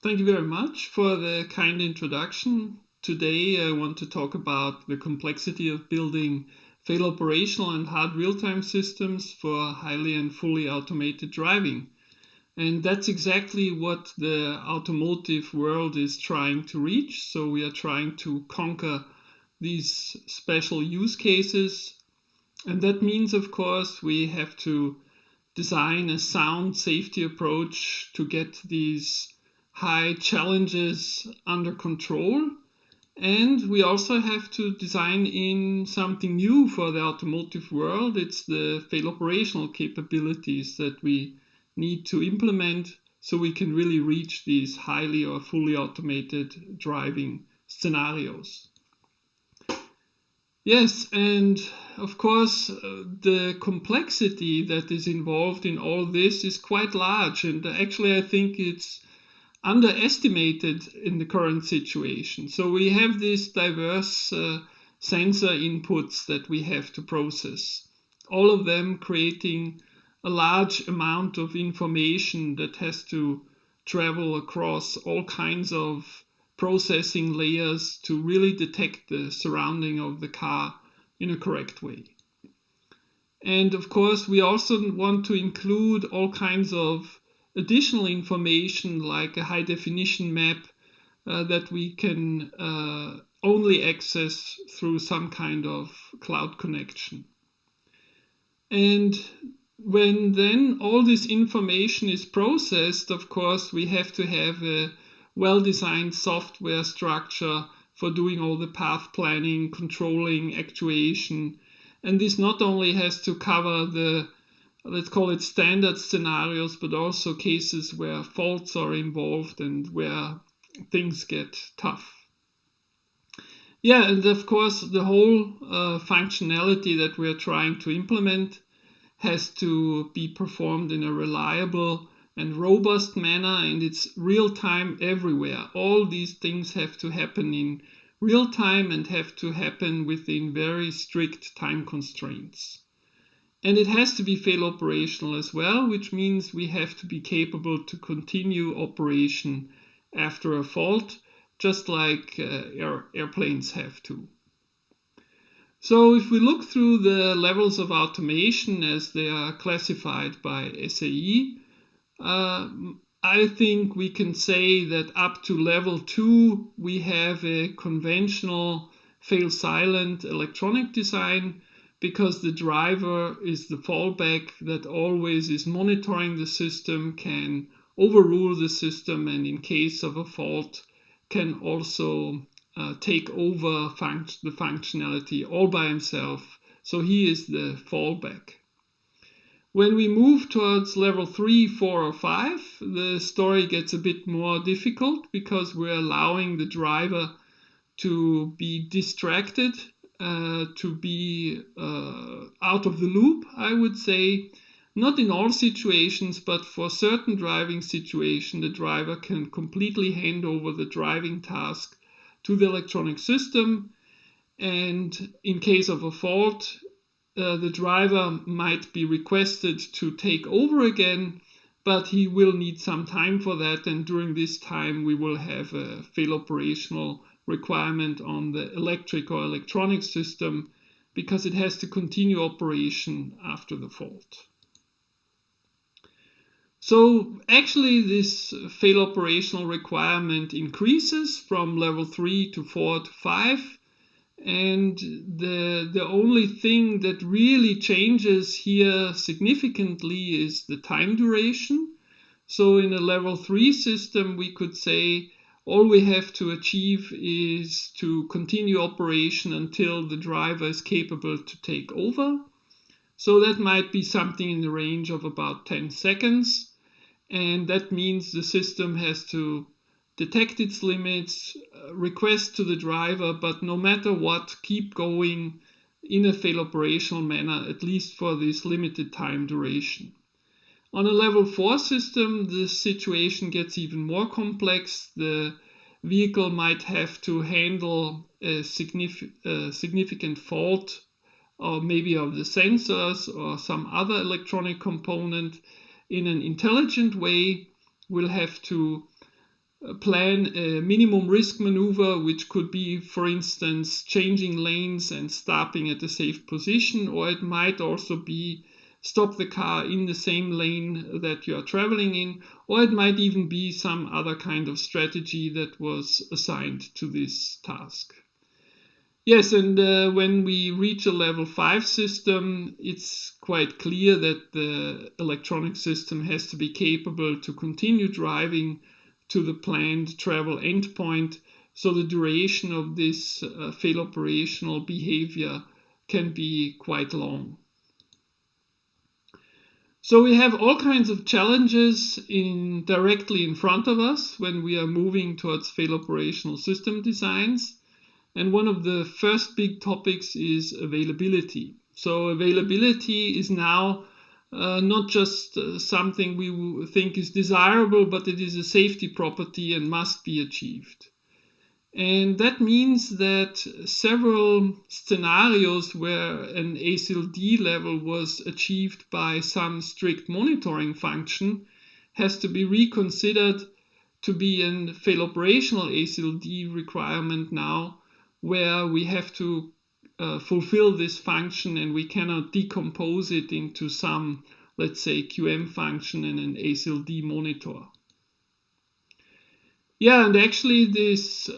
Thank you very much for the kind introduction. Today I want to talk about the complexity of building fail operational and hard real-time systems for highly and fully automated driving. And that's exactly what the automotive world is trying to reach. So we are trying to conquer these special use cases. And that means, of course, we have to design a sound safety approach to get these high challenges under control. And we also have to design in something new for the automotive world. It's the fail operational capabilities that we need to implement so we can really reach these highly or fully automated driving scenarios. Yes, and of course, the complexity that is involved in all this is quite large, and actually, I think it's underestimated in the current situation. So, we have these diverse sensor inputs that we have to process, all of them creating a large amount of information that has to travel across all kinds of processing layers to really detect the surrounding of the car in a correct way. And of course, we also want to include all kinds of additional information like a high definition map that we can only access through some kind of cloud connection. And when then all this information is processed, of course, we have to have a well-designed software structure for doing all the path planning, controlling, actuation. And this not only has to cover the, let's call it standard scenarios, but also cases where faults are involved and where things get tough. Yeah, and of course, the whole functionality that we're trying to implement has to be performed in a reliable and robust manner, and it's real time everywhere. All these things have to happen in real time and have to happen within very strict time constraints. And it has to be fail operational as well, which means we have to be capable to continue operation after a fault, just like airplanes have to. So if we look through the levels of automation as they are classified by SAE, I think we can say that up to level 2, we have a conventional fail-silent electronic design because the driver is the fallback that always is monitoring the system, can overrule the system, and in case of a fault, can also take over the functionality all by himself. So he is the fallback. When we move towards level 3, 4, or 5, the story gets a bit more difficult because we're allowing the driver to be distracted, to be out of the loop, I would say. Not in all situations, but for certain driving situations, the driver can completely hand over the driving task to the electronic system. And in case of a fault, the driver might be requested to take over again, but he will need some time for that. And during this time, we will have a fail operational requirement on the electric or electronic system because it has to continue operation after the fault. So actually this fail operational requirement increases from level 3 to 4 to 5. And the only thing that really changes here significantly is the time duration. So in a level 3 system, we could say all we have to achieve is to continue operation until the driver is capable to take over. So that might be something in the range of about 10 seconds. And that means the system has to detect its limits, request to the driver, but no matter what, keep going in a fail operational manner, at least for this limited time duration. On a level 4 system, the situation gets even more complex. The vehicle might have to handle a significant fault, or maybe of the sensors or some other electronic component in an intelligent way. We'll have to plan a minimum risk maneuver, which could be, for instance, changing lanes and stopping at a safe position, or it might also be stop the car in the same lane that you are traveling in, or it might even be some other kind of strategy that was assigned to this task. Yes, and when we reach a level 5 system, it's quite clear that the electronic system has to be capable to continue driving to the planned travel endpoint, so the duration of this fail operational behavior can be quite long. So we have all kinds of challenges directly in front of us when we are moving towards fail operational system designs. And one of the first big topics is availability. So availability is now not just something we think is desirable, but it is a safety property and must be achieved. And that means that several scenarios where an ASIL-D level was achieved by some strict monitoring function has to be reconsidered to be a fail operational ASIL-D requirement now, where we have to fulfill this function and we cannot decompose it into some, let's say, QM function and an ASIL-D monitor. Yeah, and actually this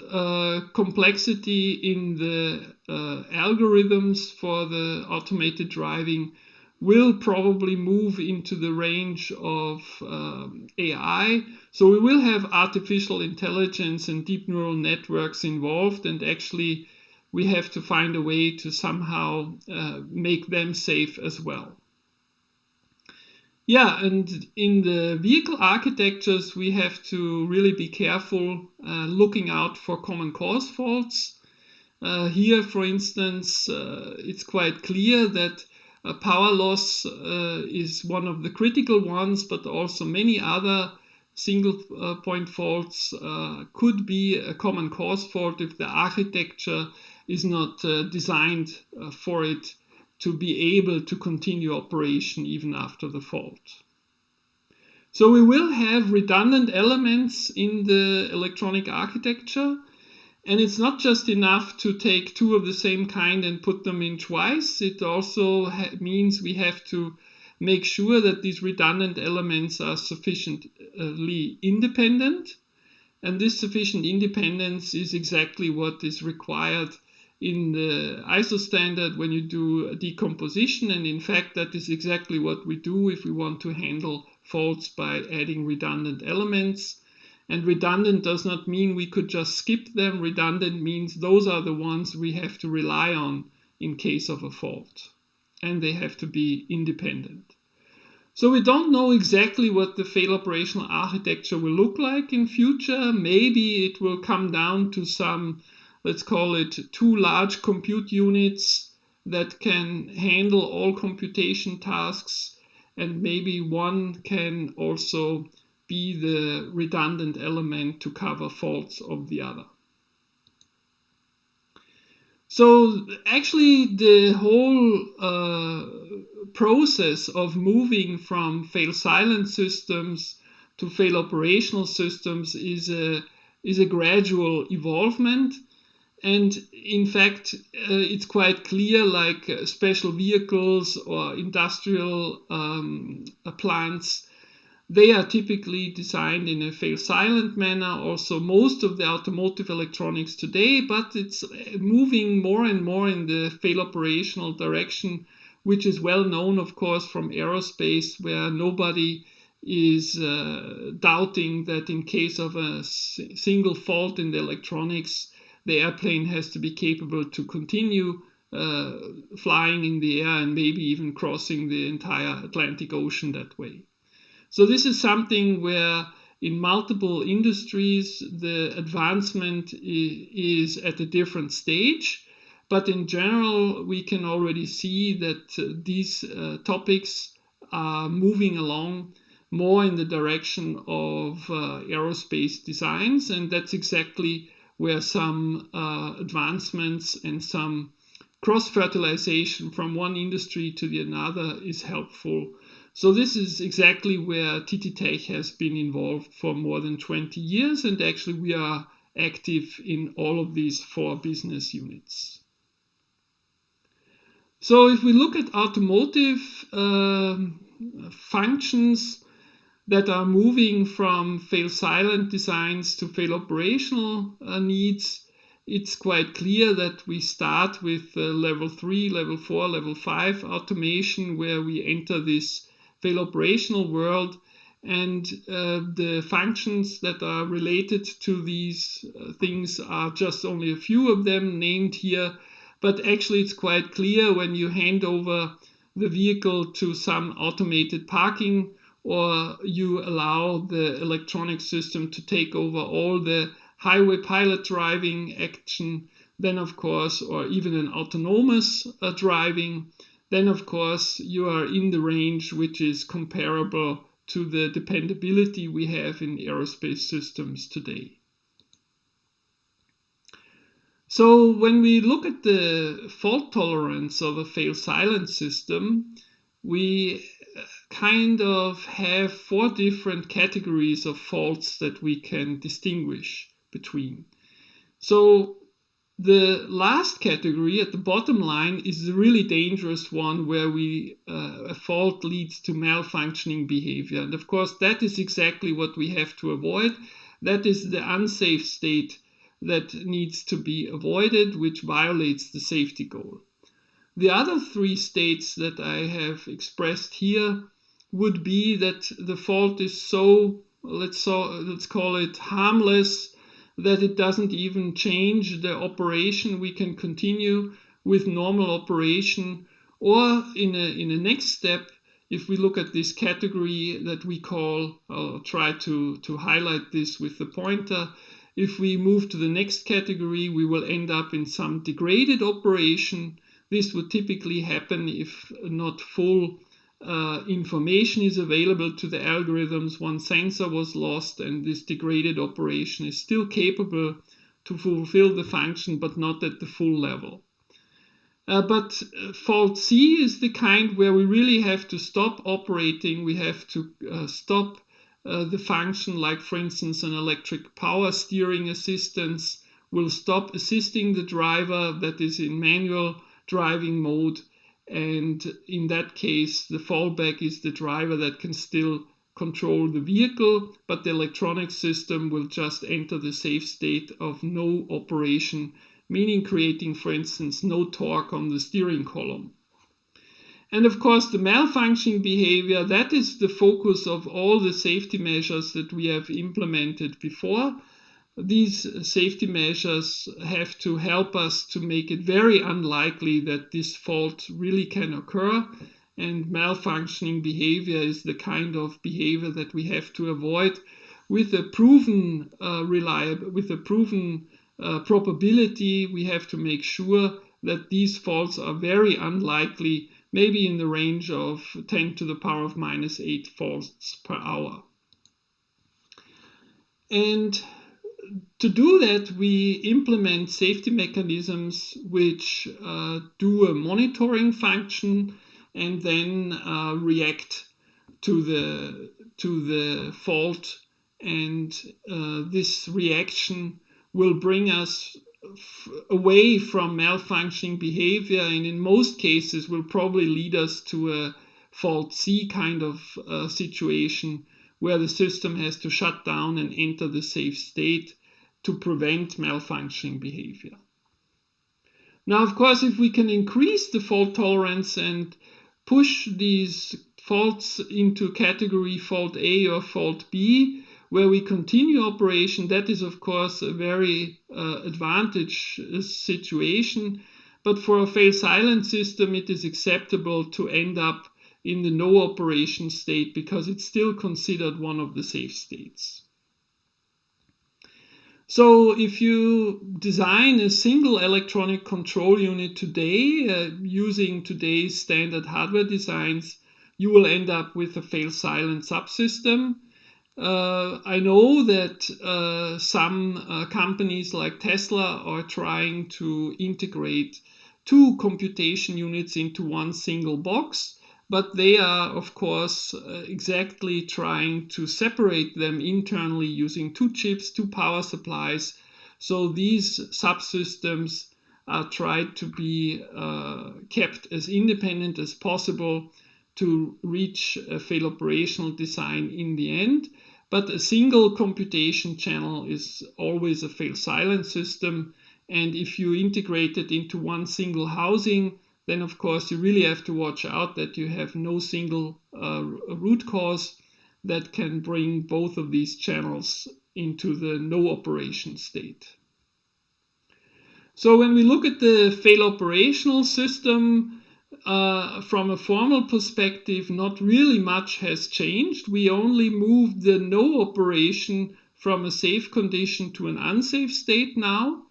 complexity in the algorithms for the automated driving will probably move into the range of AI. So we will have artificial intelligence and deep neural networks involved, and actually we have to find a way to somehow make them safe as well. Yeah, and in the vehicle architectures, we have to really be careful looking out for common cause faults. Here, for instance, it's quite clear that power loss is one of the critical ones, but also many other single point faults could be a common cause fault if the architecture is not designed for it to be able to continue operation even after the fault. So we will have redundant elements in the electronic architecture, and it's not just enough to take two of the same kind and put them in twice. It also means we have to make sure that these redundant elements are sufficiently independent, and this sufficient independence is exactly what is required in the ISO standard when you do a decomposition, and in fact that is exactly what we do if we want to handle faults by adding redundant elements. And redundant does not mean we could just skip them. Redundant means those are the ones we have to rely on in case of a fault, and they have to be independent. So we don't know exactly what the fail operational architecture will look like in future. Maybe it will come down to some, let's call it, two large compute units that can handle all computation tasks, and maybe one can also be the redundant element to cover faults of the other. So actually the whole process of moving from fail-silent systems to fail operational systems is a gradual evolvement. And in fact, it's quite clear, like special vehicles or industrial plants, they are typically designed in a fail-silent manner. Also, most of the automotive electronics today, but it's moving more and more in the fail operational direction, which is well known, of course, from aerospace, where nobody is doubting that in case of a single fault in the electronics, the airplane has to be capable to continue flying in the air and maybe even crossing the entire Atlantic Ocean that way. So this is something where in multiple industries the advancement is at a different stage, but in general we can already see that these topics are moving along more in the direction of aerospace designs, and that's exactly where some advancements and some cross-fertilization from one industry to the another is helpful So this is exactly where TTTech has been involved for more than 20 years, and actually we are active in all of these 4 business units. So if we look at automotive functions that are moving from fail-silent designs to fail-operational needs, it's quite clear that we start with level 3, level 4, level 5 automation, where we enter this fail-operational world, and the functions that are related to these things are just only a few of them named here. But actually it's quite clear when you hand over the vehicle to some automated parking, or you allow the electronic system to take over all the highway pilot driving action, then of course, or even an autonomous driving, then of course you are in the range which is comparable to the dependability we have in aerospace systems today. So when we look at the fault tolerance of a fail-silent system, we kind of have 4 different categories of faults that we can distinguish between. So the last category at the bottom line is the really dangerous one, where a fault leads to malfunctioning behavior. And of course, that is exactly what we have to avoid. That is the unsafe state that needs to be avoided, which violates the safety goal. The other 3 states that I have expressed here would be that the fault is so, let's call it harmless, that it doesn't even change the operation. We can continue with normal operation. Or in a next step, if we look at this category that we call, I'll try to highlight this with the pointer. If we move to the next category, we will end up in some degraded operation. This would typically happen if not full information is available to the algorithms. One sensor was lost, and this degraded operation is still capable to fulfill the function, but not at the full level. But fault C is the kind where we really have to stop operating. We have to stop the function, like for instance an electric power steering assistance will stop assisting the driver that is in manual driving mode, and in that case the fallback is the driver that can still control the vehicle, but the electronic system will just enter the safe state of no operation, meaning creating, for instance, no torque on the steering column. And of course, the malfunctioning behavior, that is the focus of all the safety measures that we have implemented before. These safety measures have to help us to make it very unlikely that this fault really can occur. And malfunctioning behavior is the kind of behavior that we have to avoid with a proven probability. We have to make sure that these faults are very unlikely, maybe in the range of 10 to the power of minus 8 faults per hour. And to do that, we implement safety mechanisms which do a monitoring function and then react to the fault. And this reaction will bring us away from malfunctioning behavior, and in most cases will probably lead us to a fault C kind of situation, where the system has to shut down and enter the safe state to prevent malfunctioning behavior. Now, of course, if we can increase the fault tolerance and push these faults into category fault A or fault B, where we continue operation, that is of course a very advantageous situation. But for a fail-silent system, it is acceptable to end up in the no operation state, because it's still considered one of the safe states. So if you design a single electronic control unit today, using today's standard hardware designs, you will end up with a fail-silent subsystem. I know that some companies like Tesla are trying to integrate 2 computation units into one single box, but they are, of course, exactly trying to separate them internally using 2 chips, 2 power supplies. So these subsystems are tried to be kept as independent as possible to reach a fail operational design in the end. But a single computation channel is always a fail silent system. And if you integrate it into one single housing, then of course you really have to watch out that you have no single root cause that can bring both of these channels into the no operation state. So when we look at the fail operational system, from a formal perspective, not really much has changed. We only moved the no operation from a safe condition to an unsafe state now.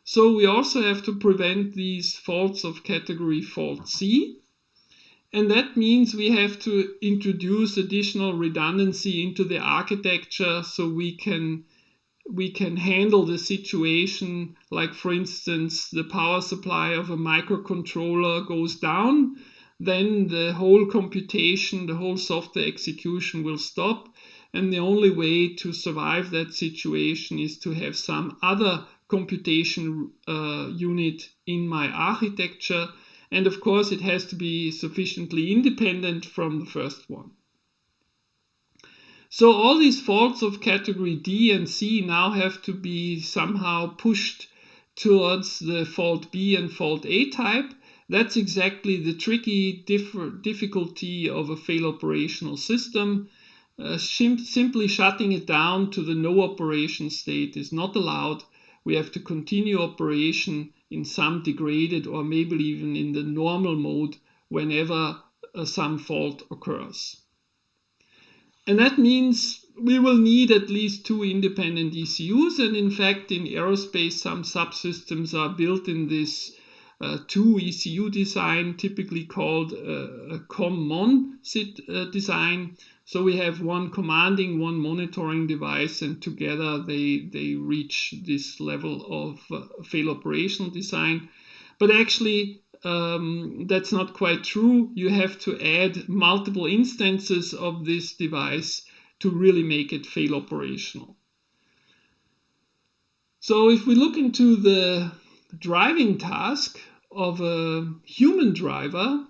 So we also have to prevent these faults of category fault C. And that means we have to introduce additional redundancy into the architecture so we can handle the situation, like for instance, the power supply of a microcontroller goes down, then the whole computation, the whole software execution will stop. And the only way to survive that situation is to have some other computation unit in my architecture. And of course, it has to be sufficiently independent from the first one. So all these faults of category D and C now have to be somehow pushed towards the fault B and fault A type. That's exactly the tricky difficulty of a fail operational system. Simply shutting it down to the no operation state is not allowed. We have to continue operation in some degraded or maybe even in the normal mode whenever some fault occurs. And that means we will need at least 2 independent ECUs. And in fact, in aerospace, some subsystems are built in this 2 ECU design, typically called a COM-MON design. So we have one commanding, one monitoring device, and together they reach this level of fail operational design. But actually, that's not quite true. You have to add multiple instances of this device to really make it fail operational. So if we look into the driving task of a human driver,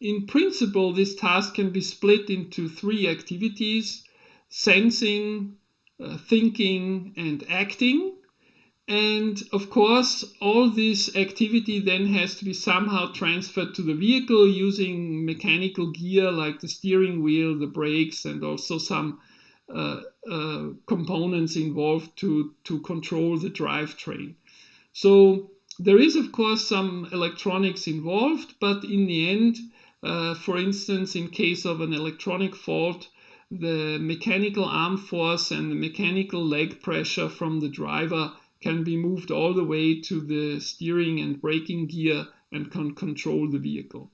in principle, this task can be split into 3 activities: sensing, thinking, and acting. And of course, all this activity then has to be somehow transferred to the vehicle using mechanical gear like the steering wheel, the brakes, and also some components involved to control the drivetrain. So there is, of course, some electronics involved, but in the end, for instance, in case of an electronic fault, the mechanical arm force and the mechanical leg pressure from the driver can be moved all the way to the steering and braking gear and can control the vehicle.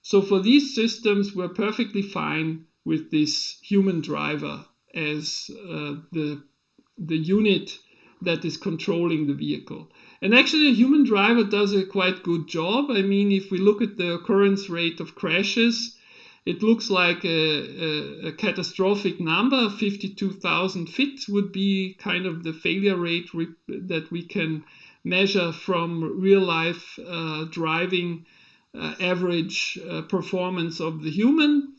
So for these systems, we're perfectly fine with this human driver as the unit that is controlling the vehicle. And actually, a human driver does a quite good job. I mean, if we look at the occurrence rate of crashes, it looks like a catastrophic number. 52,000 FIT would be kind of the failure rate that we can measure from real life driving average performance of the human.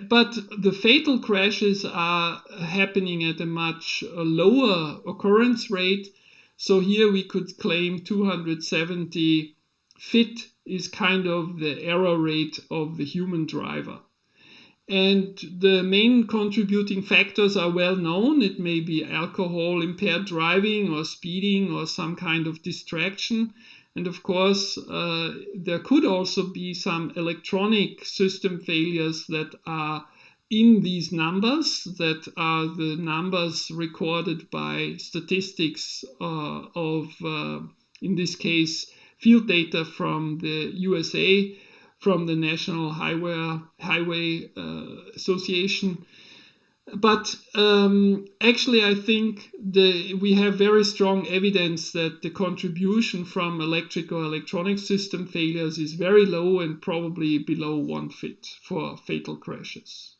But the fatal crashes are happening at a much lower occurrence rate. So here we could claim 270 FIT is kind of the error rate of the human driver. And the main contributing factors are well known. It may be alcohol impaired driving or speeding or some kind of distraction. And of course, there could also be some electronic system failures that are in these numbers, that are the numbers recorded by statistics of, in this case, field data from the USA, from the National Highway Association. But actually, I think we have very strong evidence that the contribution from electric or electronic system failures is very low and probably below 1/5 for fatal crashes.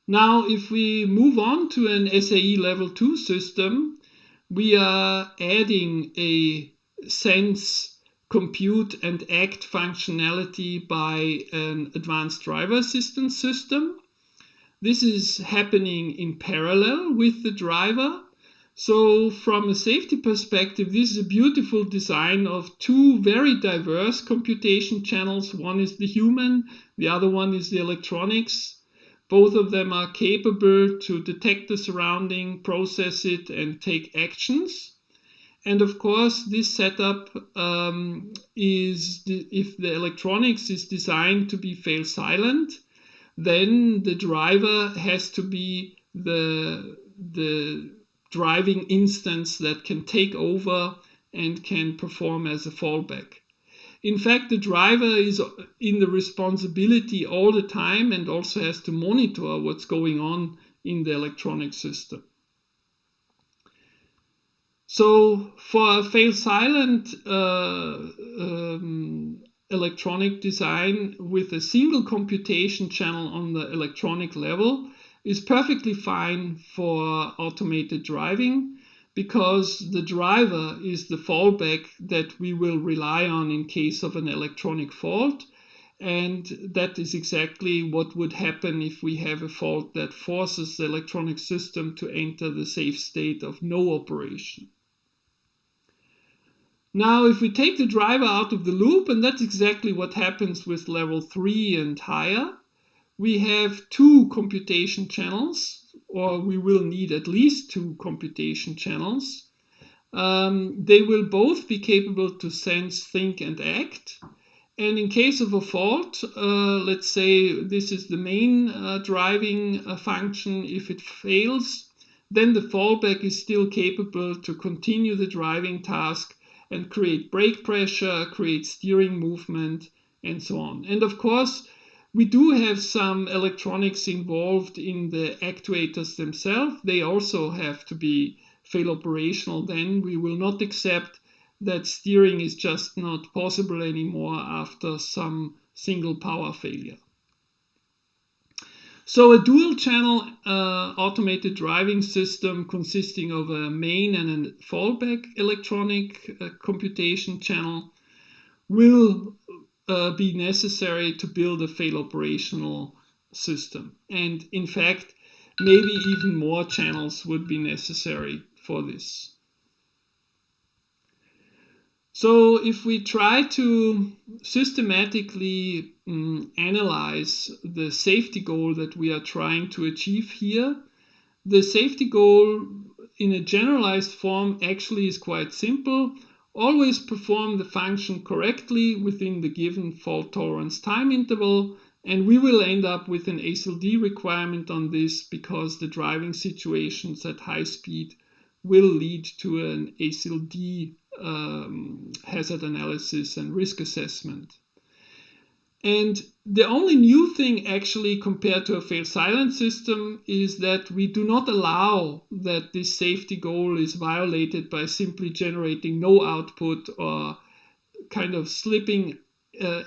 Now, if we move on to an SAE level 2 system, we are adding a sense, compute, and act functionality by an advanced driver assistance system. This is happening in parallel with the driver. So from a safety perspective, this is a beautiful design of two very diverse computation channels. One is the human, the other one is the electronics. Both of them are capable to detect the surrounding, process it, and take actions. And of course, this setup if the electronics is designed to be fail silent, then the driver has to be the driving instance that can take over and can perform as a fallback. In fact, the driver is in the responsibility all the time and also has to monitor what's going on in the electronic system. So for a fail silent electronic design with a single computation channel on the electronic level is perfectly fine for automated driving, because the driver is the fallback that we will rely on in case of an electronic fault. And that is exactly what would happen if we have a fault that forces the electronic system to enter the safe state of no operation. Now, if we take the driver out of the loop, and that's exactly what happens with level 3 and higher, we have two computation channels, or we will need at least two computation channels. They will both be capable to sense, think, and act. And in case of a fault, let's say this is the main driving function. If it fails, then the fallback is still capable to continue the driving task and create brake pressure, create steering movement, and so on. And of course, we do have some electronics involved in the actuators themselves. They also have to be fail operational. Then we will not accept that steering is just not possible anymore after some single power failure. So a dual channel automated driving system consisting of a main and a fallback electronic computation channel will be necessary to build a fail operational system. And in fact, maybe even more channels would be necessary for this. So if we try to systematically analyze the safety goal that we are trying to achieve here, the safety goal in a generalized form actually is quite simple. Always perform the function correctly within the given fault tolerance time interval, and we will end up with an ASIL-D requirement on this because the driving situations at high speed will lead to an ASIL-D hazard analysis and risk assessment. And the only new thing actually compared to a fail silent system is that we do not allow that this safety goal is violated by simply generating no output or kind of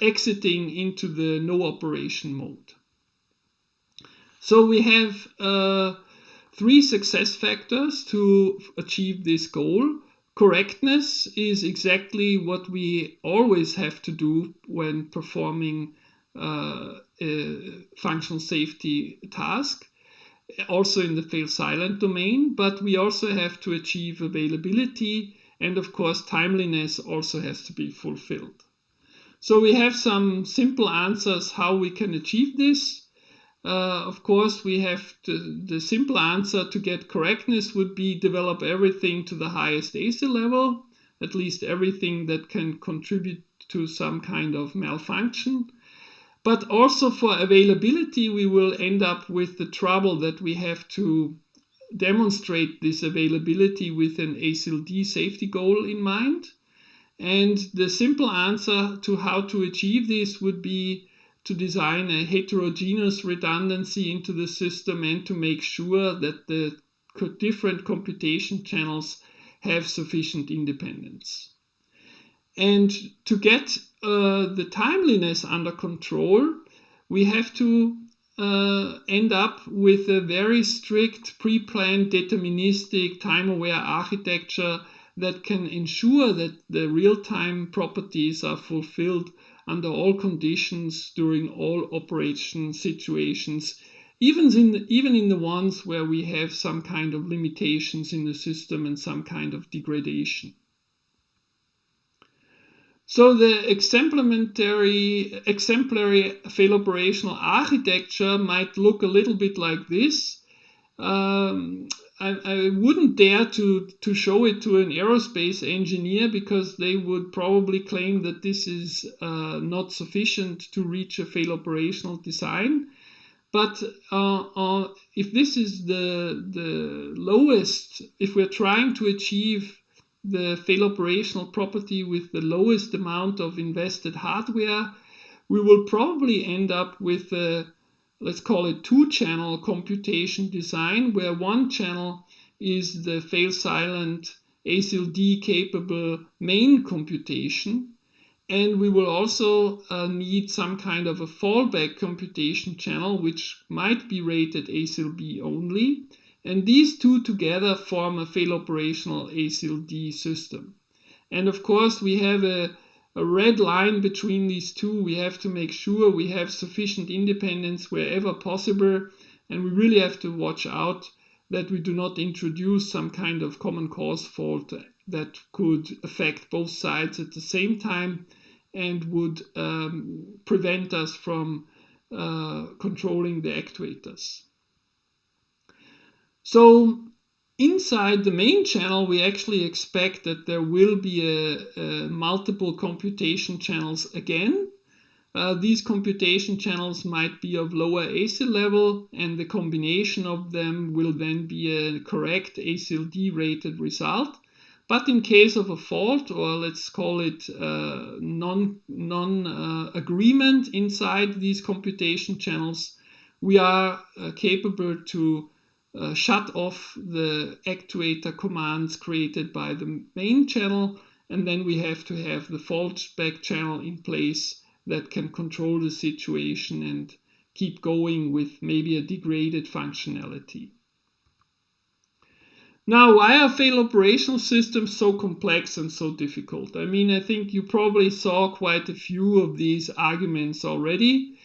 exiting into the no operation mode. So we have three success factors to achieve this goal. Correctness is exactly what we always have to do when performing a functional safety task, also in the fail silent domain, but we also have to achieve availability, and of course timeliness also has to be fulfilled. So we have some simple answers how we can achieve this. Of course, we have the simple answer to get correctness would be develop everything to the highest ASIL level, at least everything that can contribute to some kind of malfunction. But also for availability, we will end up with the trouble that we have to demonstrate this availability with an ASIL-D safety goal in mind. And the simple answer to how to achieve this would be to design a heterogeneous redundancy into the system and to make sure that the different computation channels have sufficient independence. And to get the timeliness under control, we have to end up with a very strict pre-planned deterministic time-aware architecture that can ensure that the real-time properties are fulfilled under all conditions during all operation situations, even in the ones where we have some kind of limitations in the system and some kind of degradation. So the exemplary fail operational architecture might look a little bit like this. I wouldn't dare to show it to an aerospace engineer because they would probably claim that this is not sufficient to reach a fail operational design. But if this is the lowest, if we're trying to achieve the fail operational property with the lowest amount of invested hardware, we will probably end up with a, let's call it, two-channel computation design, where one channel is the fail-silent ASIL-D capable main computation, and we will also need some kind of a fallback computation channel, which might be rated ASIL-B only. And these two together form a fail operational ASIL-D system. And of course, we have a red line between these two. We have to make sure we have sufficient independence wherever possible. And we really have to watch out that we do not introduce some kind of common cause fault that could affect both sides at the same time and would prevent us from controlling the actuators. So inside the main channel, we actually expect that there will be multiple computation channels again. These computation channels might be of lower ASIL level, and the combination of them will then be a correct ASIL-D rated result. But in case of a fault, or let's call it non-agreement inside these computation channels, we are capable to shut off the actuator commands created by the main channel, and then we have to have the fallback channel in place that can control the situation and keep going with maybe a degraded functionality. Now, why are fail operational systems so complex and so difficult? I mean, I think you probably saw quite a few of these arguments already.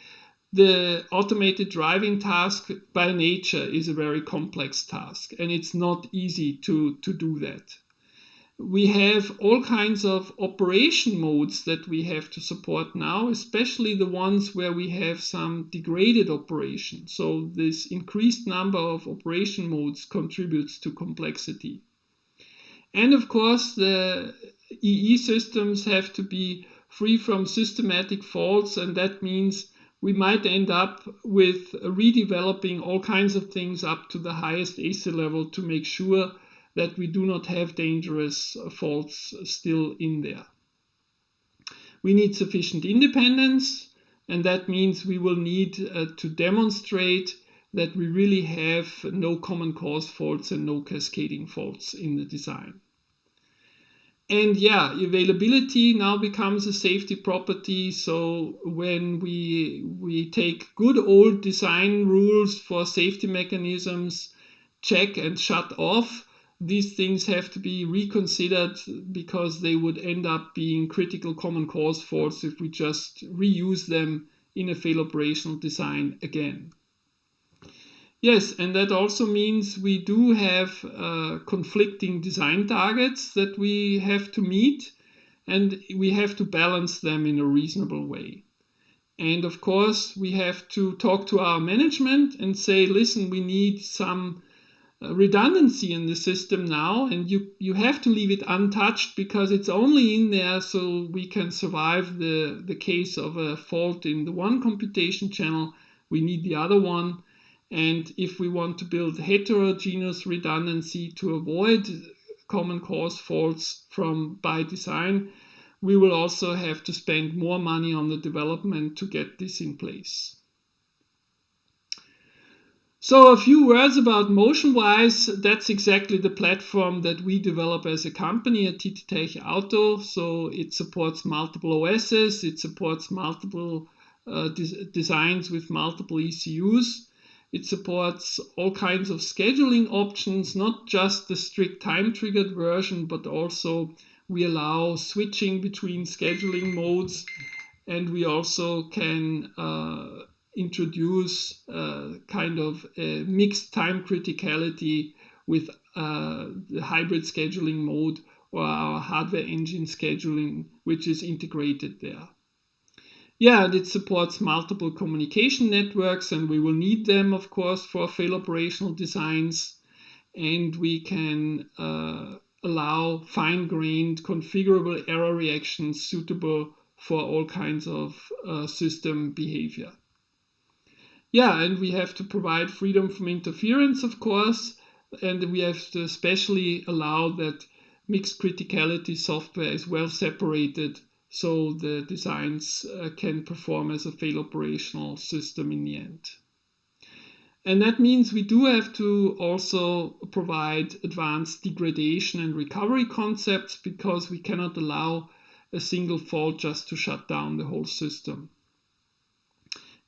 The automated driving task by nature is a very complex task, and it's not easy to do that. We have all kinds of operation modes that we have to support now, especially the ones where we have some degraded operation. So this increased number of operation modes contributes to complexity. And of course, the EE systems have to be free from systematic faults, and that means we might end up with redeveloping all kinds of things up to the highest ASIL level to make sure that we do not have dangerous faults still in there. We need sufficient independence, and that means we will need to demonstrate that we really have no common cause faults and no cascading faults in the design. And yeah, availability now becomes a safety property. So when we take good old design rules for safety mechanisms, check and shut off, these things have to be reconsidered because they would end up being critical common cause faults if we just reuse them in a fail operational design again. Yes, and that also means we do have conflicting design targets that we have to meet, and we have to balance them in a reasonable way. And of course, we have to talk to our management and say, listen, we need some redundancy in the system now, and you have to leave it untouched because it's only in there so we can survive the case of a fault in the one computation channel. We need the other one. And if we want to build heterogeneous redundancy to avoid common cause faults by design, we will also have to spend more money on the development to get this in place. So a few words about MotionWise. That's exactly the platform that we develop as a company at TTTech Auto. So it supports multiple OSs, it supports multiple designs with multiple ECUs. It supports all kinds of scheduling options, not just the strict time-triggered version, but also we allow switching between scheduling modes, and we also can introduce kind of a mixed time criticality with the hybrid scheduling mode or our hardware engine scheduling, which is integrated there. Yeah, and it supports multiple communication networks, and we will need them, of course, for fail operational designs. And we can allow fine-grained configurable error reactions suitable for all kinds of system behavior. Yeah, and we have to provide freedom from interference, of course, and we have to especially allow that mixed criticality software is well separated so the designs can perform as a fail operational system in the end. And that means we do have to also provide advanced degradation and recovery concepts, because we cannot allow a single fault just to shut down the whole system.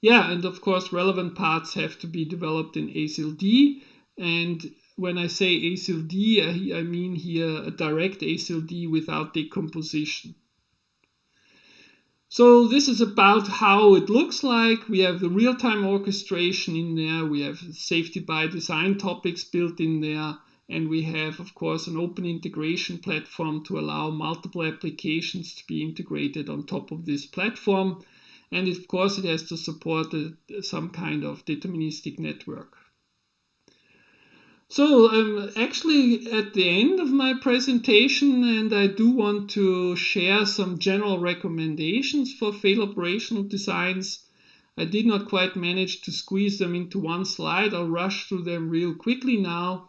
Yeah, and of course relevant parts have to be developed in ASIL-D, and when I say ASIL-D, I mean here a direct ASIL-D without decomposition. So this is about how it looks like. We have the real-time orchestration in there, we have safety by design topics built in there, and we have, of course, an open integration platform to allow multiple applications to be integrated on top of this platform. And of course, it has to support some kind of deterministic network. So I'm actually at the end of my presentation, and I do want to share some general recommendations for fail operational designs. I did not quite manage to squeeze them into one slide. I'll rush through them real quickly now.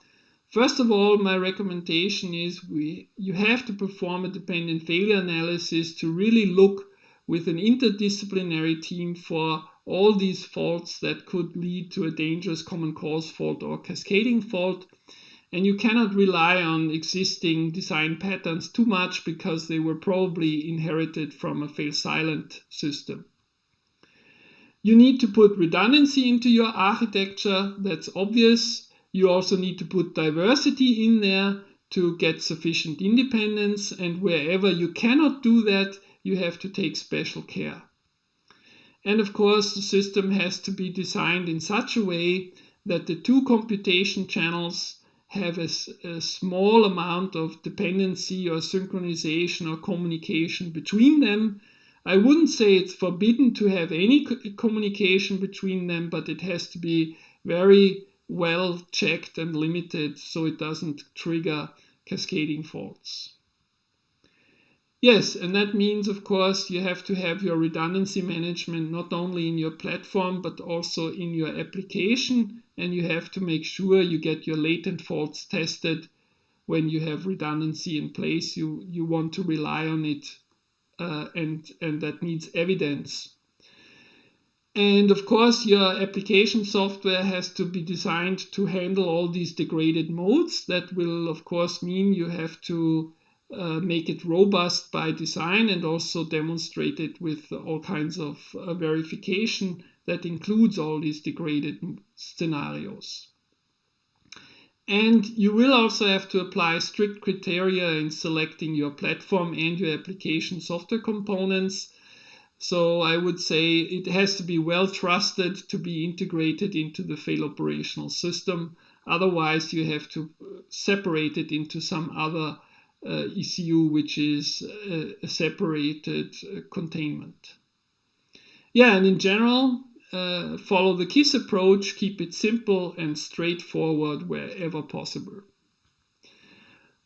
First of all, my recommendation is you have to perform a dependent failure analysis to really look with an interdisciplinary team for all these faults that could lead to a dangerous common cause fault or cascading fault. And you cannot rely on existing design patterns too much, because they were probably inherited from a fail-silent system. You need to put redundancy into your architecture, that's obvious. You also need to put diversity in there to get sufficient independence, and wherever you cannot do that, you have to take special care. And of course, the system has to be designed in such a way that the two computation channels have a small amount of dependency or synchronization or communication between them. I wouldn't say it's forbidden to have any communication between them, but it has to be very well checked and limited so it doesn't trigger cascading faults. Yes, and that means, of course, you have to have your redundancy management not only in your platform, but also in your application. And you have to make sure you get your latent faults tested when you have redundancy in place. You want to rely on it, and that needs evidence. And of course, your application software has to be designed to handle all these degraded modes. That will, of course, mean you have to make it robust by design and also demonstrate it with all kinds of verification that includes all these degraded scenarios. And you will also have to apply strict criteria in selecting your platform and your application software components. So I would say it has to be well trusted to be integrated into the fail operational system. Otherwise, you have to separate it into some other ECU, which is a separated containment. Yeah, and in general, follow the KISS approach, keep it simple and straightforward wherever possible.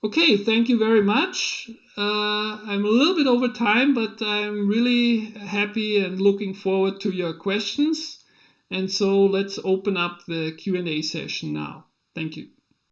Okay, thank you very much. I'm a little bit over time, but I'm really happy and looking forward to your questions. And so let's open up the Q&A session now. Thank you.